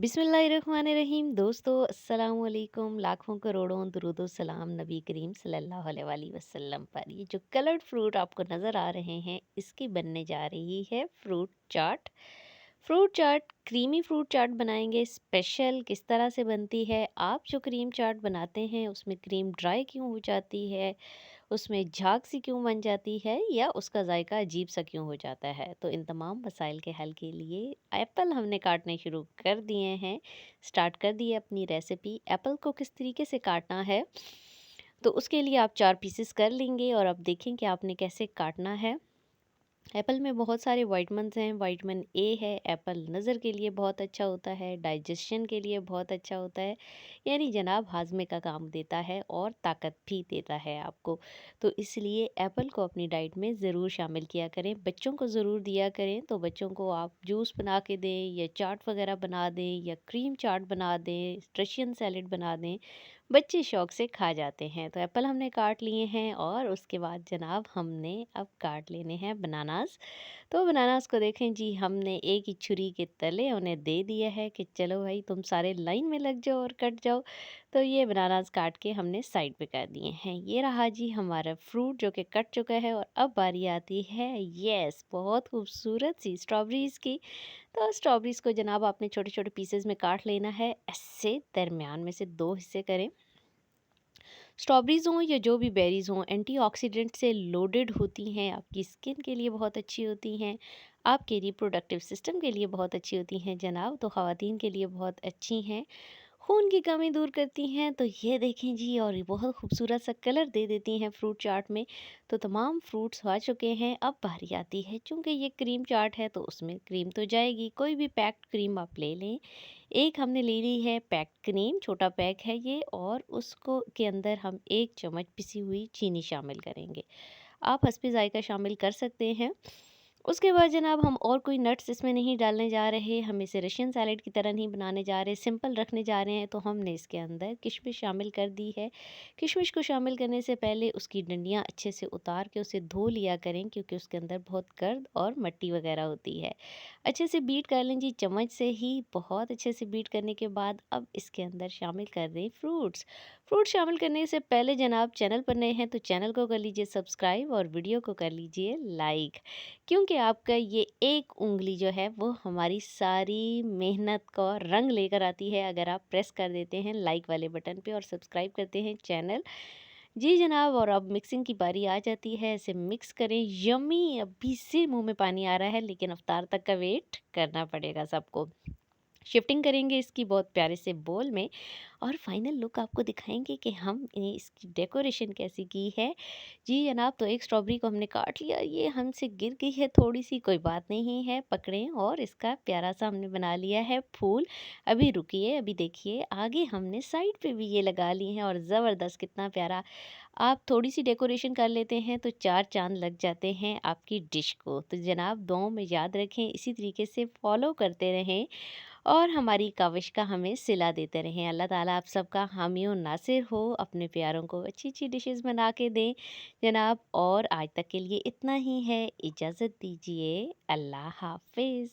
बिस्मिल्लाहिर्रहमानिर्रहीम। दोस्तों अस्सलाम वालेकुम। लाखों करोड़ों दरूदो सलाम नबी करीम सल्लल्लाहु अलैहि वसल्लम पर। ये जो कलर्ड फ्रूट आपको नज़र आ रहे हैं, इसकी बनने जा रही है फ्रूट चाट। फ्रूट चाट, क्रीमी फ्रूट चाट बनाएंगे। स्पेशल किस तरह से बनती है, आप जो क्रीम चाट बनाते हैं उसमें क्रीम ड्राई क्यों हो जाती है, उसमें झाग सी क्यों बन जाती है, या उसका जायका अजीब सा क्यों हो जाता है। तो इन तमाम मसाइल के हल के लिए एप्पल हमने काटने शुरू कर दिए हैं। स्टार्ट कर दी है अपनी रेसिपी। एप्पल को किस तरीके से काटना है, तो उसके लिए आप 4 पीसेस कर लेंगे और अब देखें कि आपने कैसे काटना है। एप्पल में बहुत सारे विटामिन्स हैं। विटामिन ए है, एप्पल नज़र के लिए बहुत अच्छा होता है, डाइजेशन के लिए बहुत अच्छा होता है, यानी जनाब हाजमे का काम देता है और ताकत भी देता है आपको। तो इसलिए एप्पल को अपनी डाइट में ज़रूर शामिल किया करें। बच्चों को ज़रूर दिया करें। तो बच्चों को आप जूस बना के दें, या चाट वगैरह बना दें, या क्रीम चाट बना दें, रशियन सैलेड बना दें। बच्चे शौक से खा जाते हैं। तो एप्पल हमने काट लिए हैं और उसके बाद जनाब हमने अब काट लेने हैं बनानास। तो बनानास को देखें जी, हमने एक ही छुरी के तले उन्हें दे दिया है कि चलो भाई तुम सारे लाइन में लग जाओ और कट जाओ। तो ये बनानास काट के हमने साइड पे कर दिए हैं। ये रहा जी हमारा फ्रूट जो कि कट चुका है। और अब बारी आती है, यस, बहुत खूबसूरत सी स्ट्रॉबेरीज़ की। तो स्ट्रॉबेरीज़ को जनाब आपने छोटे छोटे पीसेस में काट लेना है। ऐसे दरमियान में से 2 हिस्से करें। स्ट्रॉबेरीज़ हों या जो भी बेरीज़ हों, एंटीऑक्सीडेंट से लोडेड होती हैं, आपकी स्किन के लिए बहुत अच्छी होती हैं, आपके रिप्रोडक्टिव सिस्टम के लिए बहुत अच्छी होती हैं जनाब, तो ख़वातीन के लिए बहुत अच्छी हैं। खून की कमी दूर करती हैं। तो ये देखें जी, और ये बहुत खूबसूरत सा कलर दे देती हैं फ्रूट चाट में। तो तमाम फ्रूट्स आ चुके हैं। अब बारी आती है, चूँकि ये क्रीम चाट है तो उसमें क्रीम तो जाएगी। कोई भी पैक्ड क्रीम आप ले लें। एक हमने ले ली है पैक्ड क्रीम, छोटा पैक है ये, और उसको के अंदर हम 1 चम्मच पिसी हुई चीनी शामिल करेंगे। आप हस्बे ज़ायक़ा शामिल कर सकते हैं। उसके बाद जनाब हम और कोई नट्स इसमें नहीं डालने जा रहे, हम इसे रशियन सैलेड की तरह नहीं बनाने जा रहे, सिंपल रखने जा रहे हैं। तो हमने इसके अंदर किशमिश शामिल कर दी है। किशमिश को शामिल करने से पहले उसकी डंडियाँ अच्छे से उतार के उसे धो लिया करें, क्योंकि उसके अंदर बहुत गर्द और मट्टी वगैरह होती है। अच्छे से बीट कर लें जी चम्मच से ही। बहुत अच्छे से बीट करने के बाद अब इसके अंदर शामिल कर दें फ्रूट्स। फ्रूट शामिल करने से पहले जनाब, चैनल पर नए हैं तो चैनल को कर लीजिए सब्सक्राइब और वीडियो को कर लीजिए लाइक, क्योंकि आपका ये एक उँगली जो है वो हमारी सारी मेहनत का रंग लेकर आती है, अगर आप प्रेस कर देते हैं लाइक वाले बटन पे और सब्सक्राइब करते हैं चैनल। जी जनाब, और अब मिक्सिंग की बारी आ जाती है। इसे मिक्स करें। यम्मी, अभी से मुंह में पानी आ रहा है, लेकिन अफ्तार तक का वेट करना पड़ेगा सबको। शिफ्टिंग करेंगे इसकी बहुत प्यारे से बोल में, और फाइनल लुक आपको दिखाएंगे कि हमने इसकी डेकोरेशन कैसी की है। जी जनाब, तो एक स्ट्रॉबेरी को हमने काट लिया, ये हमसे गिर गई है थोड़ी सी, कोई बात नहीं है, पकड़ें, और इसका प्यारा सा हमने बना लिया है फूल। अभी रुकिए, अभी देखिए आगे हमने साइड पे भी ये लगा ली हैं, और ज़बरदस्त, कितना प्यारा। आप थोड़ी सी डेकोरेशन कर लेते हैं तो 4 चांद लग जाते हैं आपकी डिश को। तो जनाब दुआओं में याद रखें, इसी तरीके से फॉलो करते रहें और हमारी काविश का हमें सिला देते रहें। अल्लाह ताला आप सबका हामी और नासिर हो। अपने प्यारों को अच्छी अच्छी डिशेस बना के दें जनाब। और आज तक के लिए इतना ही है, इजाज़त दीजिए। अल्लाह हाफिज़।